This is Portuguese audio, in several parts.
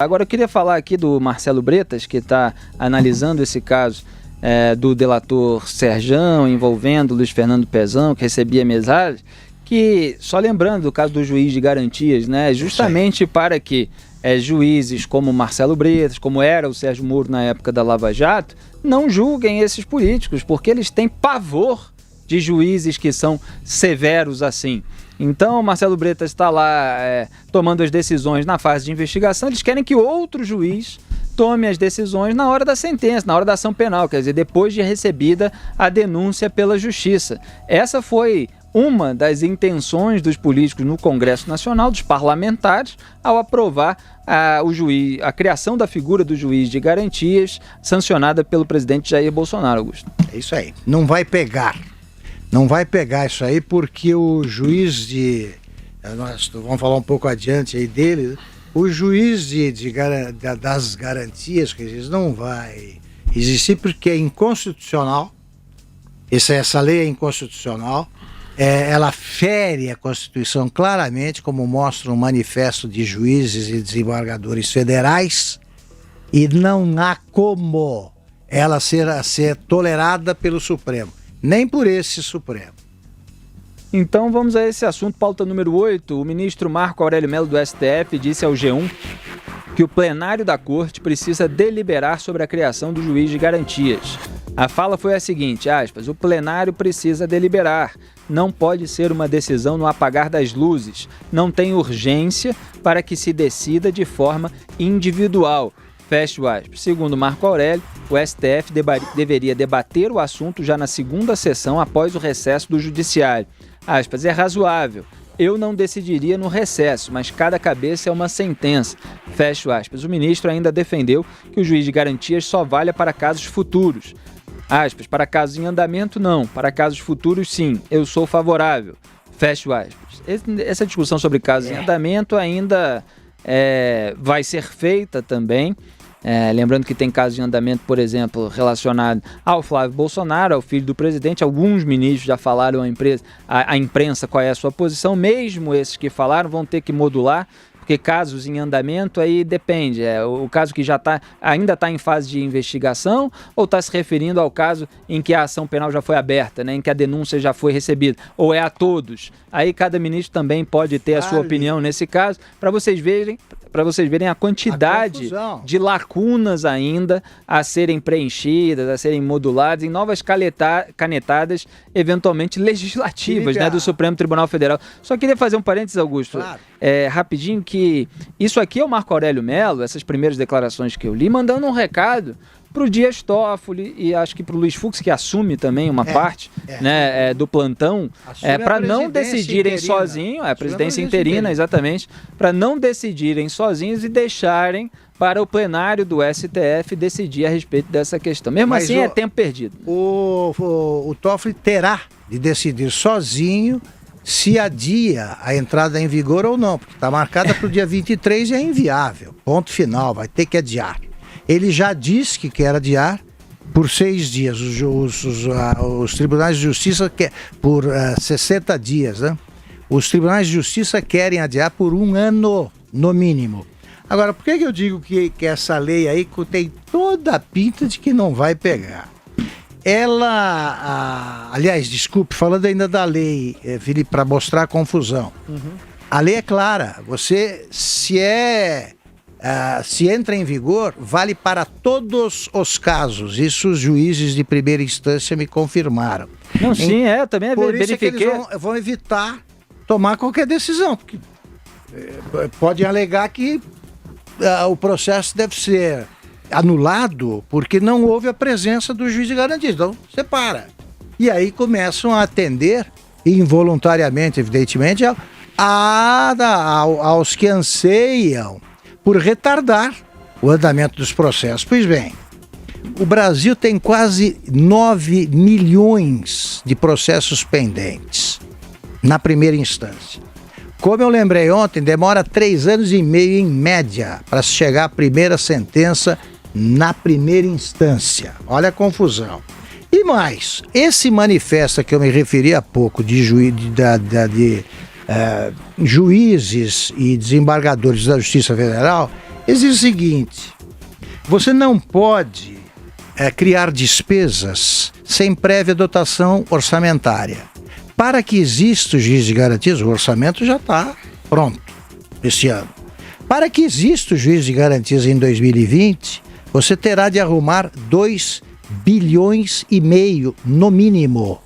Agora eu queria falar aqui do Marcelo Bretas, que está analisando esse caso do delator Serjão, envolvendo Luiz Fernando Pezão, que recebia mesadas, que, só lembrando do caso do juiz de garantias, né, justamente para que juízes como Marcelo Bretas, como era o Sérgio Moro na época da Lava Jato, não julguem esses políticos, porque eles têm pavor de juízes que são severos assim. Então, Marcelo Bretas está lá tomando as decisões na fase de investigação. Eles querem que outro juiz tome as decisões na hora da sentença, na hora da ação penal, quer dizer, depois de recebida a denúncia pela Justiça. Essa foi uma das intenções dos políticos no Congresso Nacional, dos parlamentares, ao aprovar a criação da figura do juiz de garantias, sancionada pelo presidente Jair Bolsonaro, Augusto. É isso aí. Não vai pegar. Não vai pegar isso aí, porque o juiz nós vamos falar um pouco adiante aí dele, o juiz das garantias, que diz, não vai existir porque é inconstitucional, essa lei é inconstitucional, ela fere a Constituição claramente, como mostra um manifesto de juízes e desembargadores federais, e não há como ela ser tolerada pelo Supremo. Nem por esse Supremo. Então vamos a esse assunto, pauta número 8. O ministro Marco Aurélio Mello do STF disse ao G1 que o plenário da Corte precisa deliberar sobre a criação do juiz de garantias. A fala foi a seguinte, aspas, o plenário precisa deliberar, não pode ser uma decisão no apagar das luzes, não tem urgência para que se decida de forma individual. Fecho aspas. Segundo Marco Aurélio, o STF deveria debater o assunto já na segunda sessão após o recesso do Judiciário. Aspas, é razoável. Eu não decidiria no recesso, mas cada cabeça é uma sentença. Fecho aspas. O ministro ainda defendeu que o juiz de garantias só valha para casos futuros. Aspas, para casos em andamento, não. Para casos futuros, sim. Eu sou favorável. Fecho aspas. Essa discussão sobre casos em andamento ainda vai ser feita também. Lembrando que tem casos em andamento, por exemplo, relacionado ao Flávio Bolsonaro, ao filho do presidente. Alguns ministros já falaram à imprensa qual é a sua posição. Mesmo esses que falaram vão ter que modular, porque casos em andamento aí depende. O caso que ainda está em fase de investigação ou está se referindo ao caso em que a ação penal já foi aberta, né, em que a denúncia já foi recebida, ou é a todos. Aí cada ministro também pode ter a sua opinião nesse caso, para vocês verem a quantidade de lacunas ainda a serem preenchidas, a serem moduladas em novas canetadas, eventualmente legislativas, né, do Supremo Tribunal Federal. Só queria fazer um parênteses, Augusto, claro. Rapidinho, que isso aqui é o Marco Aurélio Mello, essas primeiras declarações que eu li, mandando um recado para o Dias Toffoli e acho que para o Luiz Fux, que assume também uma parte do plantão, para não decidirem sozinhos, a presidência interina, exatamente, para não decidirem sozinhos e deixarem para o plenário do STF decidir a respeito dessa questão. Mesmo assim, é tempo perdido. O Toffoli terá de decidir sozinho se adia a entrada em vigor ou não, porque está marcada para o dia 23 e é inviável. Ponto final, vai ter que adiar. Ele já disse que quer adiar por 6 dias. Os tribunais de justiça por 60 dias, né? Os tribunais de justiça querem adiar por 1 ano, no mínimo. Agora, por que eu digo que essa lei aí tem toda a pinta de que não vai pegar? Aliás, desculpe, falando ainda da lei, Felipe, para mostrar a confusão. A lei é clara. Você, se entra em vigor, vale para todos os casos. Isso os juízes de primeira instância me confirmaram. Não, sim, também por verifiquei. Isso é que eles vão evitar tomar qualquer decisão, porque podem alegar que o processo deve ser anulado porque não houve a presença do juiz de garantias. Então, separa. E aí começam a atender, involuntariamente, evidentemente, aos que anseiam por retardar o andamento dos processos. Pois bem, o Brasil tem quase 9 milhões de processos pendentes na primeira instância. Como eu lembrei ontem, demora 3 anos e meio em média para se chegar à primeira sentença na primeira instância. Olha a confusão. E mais, esse manifesto que eu me referi há pouco de juízes e desembargadores da Justiça Federal, Exige o seguinte: você não pode criar despesas sem prévia dotação orçamentária. Para que exista o juiz de garantias, o orçamento já está pronto esse ano. Para que exista o juiz de garantias em 2020, você terá de arrumar 2,5 bilhões no mínimo.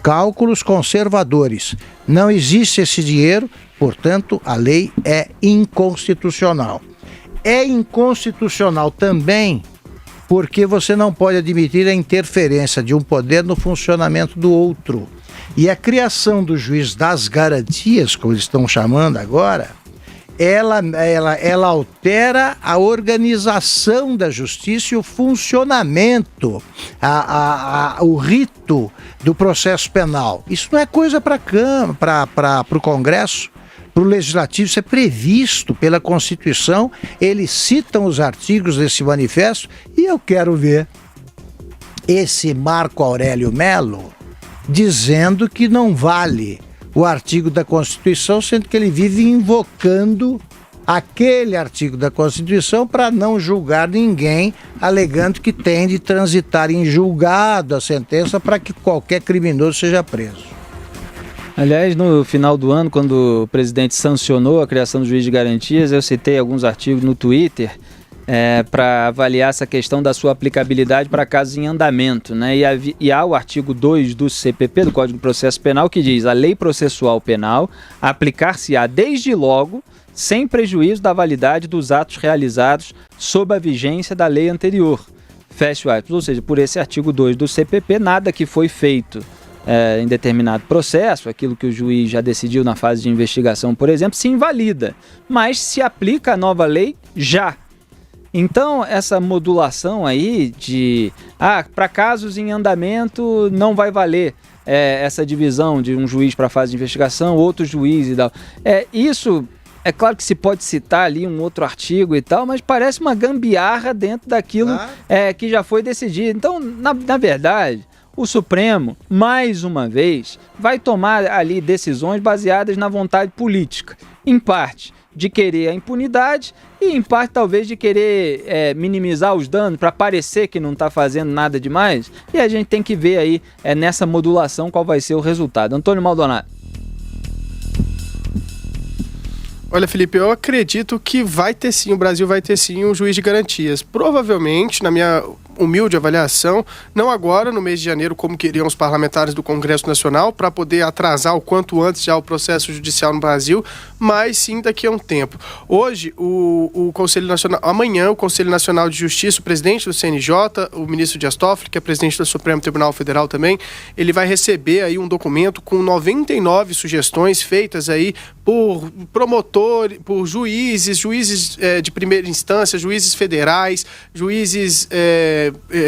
Cálculos conservadores. Não existe esse dinheiro, portanto, a lei é inconstitucional. É inconstitucional também porque você não pode admitir a interferência de um poder no funcionamento do outro. E a criação do juiz das garantias, como eles estão chamando agora, ela altera a organização da justiça e o funcionamento, o rito do processo penal. Isso não é coisa para o Congresso, para o Legislativo, isso é previsto pela Constituição. Eles citam os artigos desse manifesto e eu quero ver esse Marco Aurélio Mello dizendo que não vale o artigo da Constituição, sendo que ele vive invocando aquele artigo da Constituição para não julgar ninguém, alegando que tem de transitar em julgado a sentença para que qualquer criminoso seja preso. Aliás, no final do ano, quando o presidente sancionou a criação do juiz de garantias, eu citei alguns artigos no Twitter para avaliar essa questão da sua aplicabilidade para casos em andamento, né? E há o artigo 2 do CPP, do Código de Processo Penal, que diz: a lei processual penal aplicar-se-á desde logo, sem prejuízo da validade dos atos realizados sob a vigência da lei anterior. Fecha o aspas. Ou seja, por esse artigo 2 do CPP, nada que foi feito em determinado processo, aquilo que o juiz já decidiu na fase de investigação, por exemplo, se invalida, mas se aplica a nova lei já. Então, essa modulação aí de para casos em andamento não vai valer essa divisão de um juiz para a fase de investigação, outro juiz e tal. Isso, é claro que se pode citar ali um outro artigo e tal, mas parece uma gambiarra dentro daquilo que já foi decidido. Então, na verdade, o Supremo, mais uma vez, vai tomar ali decisões baseadas na vontade política, em parte de querer a impunidade e em parte talvez de querer minimizar os danos para parecer que não está fazendo nada demais, e a gente tem que ver aí nessa modulação qual vai ser o resultado. Antônio Maldonado. Olha, Felipe, eu acredito que o Brasil vai ter sim um juiz de garantias. Provavelmente, na minha humilde avaliação, não agora, no mês de janeiro, como queriam os parlamentares do Congresso Nacional, para poder atrasar o quanto antes já o processo judicial no Brasil, mas sim daqui a um tempo. Hoje, o Conselho Nacional, amanhã, o Conselho Nacional de Justiça, o presidente do CNJ, o ministro Dias Toffoli, que é presidente do Supremo Tribunal Federal também, ele vai receber aí um documento com 99 sugestões feitas aí por promotores, por juízes de primeira instância, juízes federais, juízes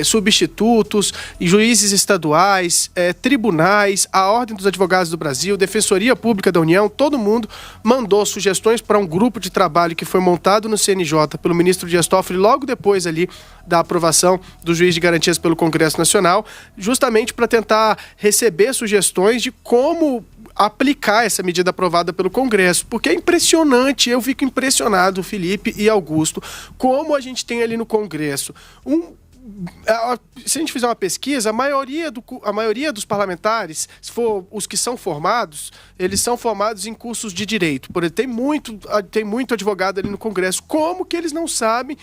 substitutos, juízes estaduais, tribunais, a Ordem dos Advogados do Brasil, Defensoria Pública da União, todo mundo mandou sugestões para um grupo de trabalho que foi montado no CNJ pelo ministro Dias Toffoli logo depois ali da aprovação do juiz de garantias pelo Congresso Nacional, justamente para tentar receber sugestões de como aplicar essa medida aprovada pelo Congresso, porque é impressionante, eu fico impressionado, Felipe e Augusto, como a gente tem ali no Congresso se a gente fizer uma pesquisa, a maioria dos parlamentares, se for os que são formados, eles são formados em cursos de direito. Por exemplo, tem muito advogado ali no Congresso. Como que eles não sabem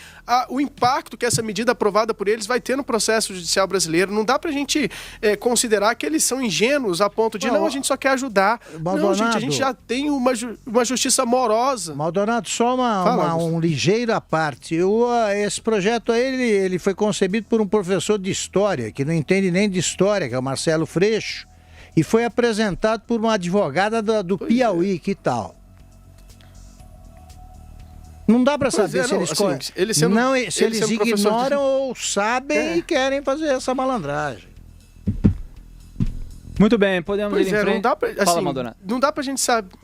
o impacto que essa medida aprovada por eles vai ter no processo judicial brasileiro? Não dá pra gente considerar que eles são ingênuos a ponto de, a gente só quer ajudar. Maldonado, não, gente, a gente já tem uma justiça morosa. Maldonado, só um ligeiro à parte. Esse projeto aí, ele foi concebido por um professor de história, que não entende nem de história, que é o Marcelo Freixo, e foi apresentado por uma advogada do Piauí, que tal? Não dá para saber se eles ignoram ou sabem e querem fazer essa malandragem. Muito bem, podemos ir em frente. Fala, Maldonado. Não dá pra gente saber.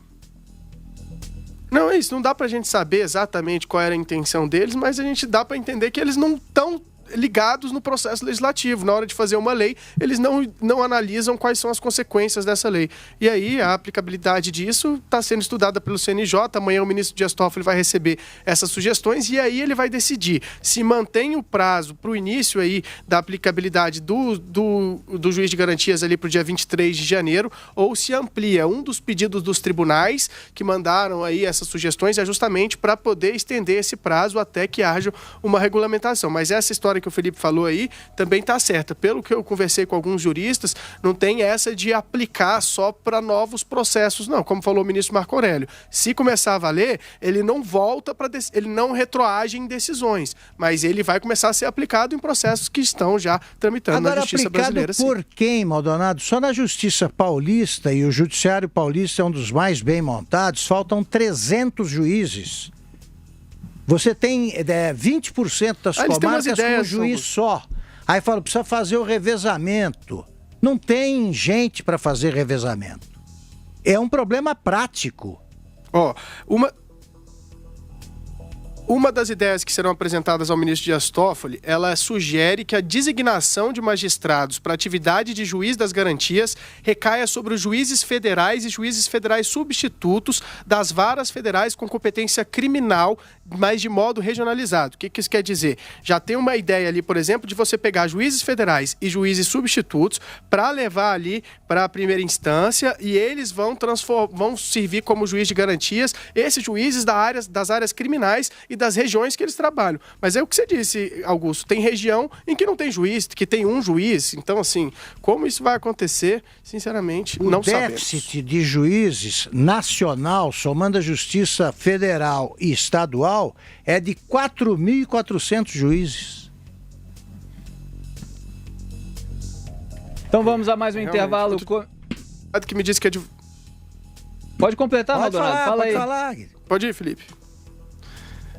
Não, é isso, não dá pra gente saber exatamente qual era a intenção deles, mas a gente dá pra entender que eles não estão ligados no processo legislativo. Na hora de fazer uma lei, eles não analisam quais são as consequências dessa lei. E aí, a aplicabilidade disso está sendo estudada pelo CNJ. Amanhã o ministro Dias Toffoli vai receber essas sugestões e aí ele vai decidir se mantém o prazo para o início aí da aplicabilidade do juiz de garantias ali para o dia 23 de janeiro ou se amplia. Um dos pedidos dos tribunais que mandaram aí essas sugestões é justamente para poder estender esse prazo até que haja uma regulamentação. Mas essa história que o Felipe falou aí também está certa. Pelo que eu conversei com alguns juristas, não tem essa de aplicar só para novos processos, não. Como falou o ministro Marco Aurélio, se começar a valer, ele não volta ele não retroage em decisões, mas ele vai começar a ser aplicado em processos que estão já tramitando na Justiça Brasileira. Agora, aplicado por quem, Maldonado? Só na Justiça Paulista, e o Judiciário Paulista é um dos mais bem montados, faltam 300 juízes. Você tem 20% das comarcas com um juiz só. Aí fala, precisa fazer o revezamento. Não tem gente para fazer revezamento. É um problema prático. Uma das ideias que serão apresentadas ao ministro Dias Toffoli, ela sugere que a designação de magistrados para atividade de juiz das garantias recaia sobre os juízes federais e juízes federais substitutos das varas federais com competência criminal, mas de modo regionalizado. O que isso quer dizer? Já tem uma ideia ali, por exemplo, de você pegar juízes federais e juízes substitutos para levar ali para a primeira instância e eles vão servir como juiz de garantias esses juízes das áreas criminais e das regiões que eles trabalham. Mas é o que você disse, Augusto, tem região em que não tem juiz, que tem um juiz. Então, assim, como isso vai acontecer, sinceramente, não sabemos. O déficit de juízes nacional, somando a Justiça Federal e Estadual, é de 4.400 juízes. Então vamos a mais um intervalo. Que me disse que Pode completar, Maldonado? Fala aí. Pode falar. Pode ir, Felipe.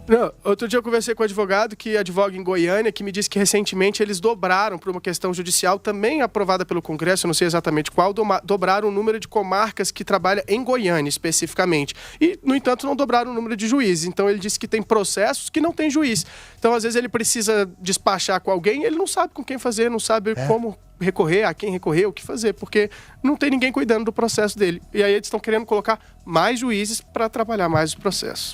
Não, outro dia eu conversei com um advogado que advoga em Goiânia, que me disse que recentemente eles dobraram, por uma questão judicial também aprovada pelo Congresso, eu não sei exatamente qual, dobraram o número de comarcas que trabalham em Goiânia especificamente. E, no entanto, não dobraram o número de juízes. Então, ele disse que tem processos que não tem juiz. Então, às vezes, ele precisa despachar com alguém, ele não sabe com quem fazer, não sabe como recorrer, a quem recorrer, o que fazer, porque não tem ninguém cuidando do processo dele. E aí eles estão querendo colocar mais juízes para trabalhar mais os processos.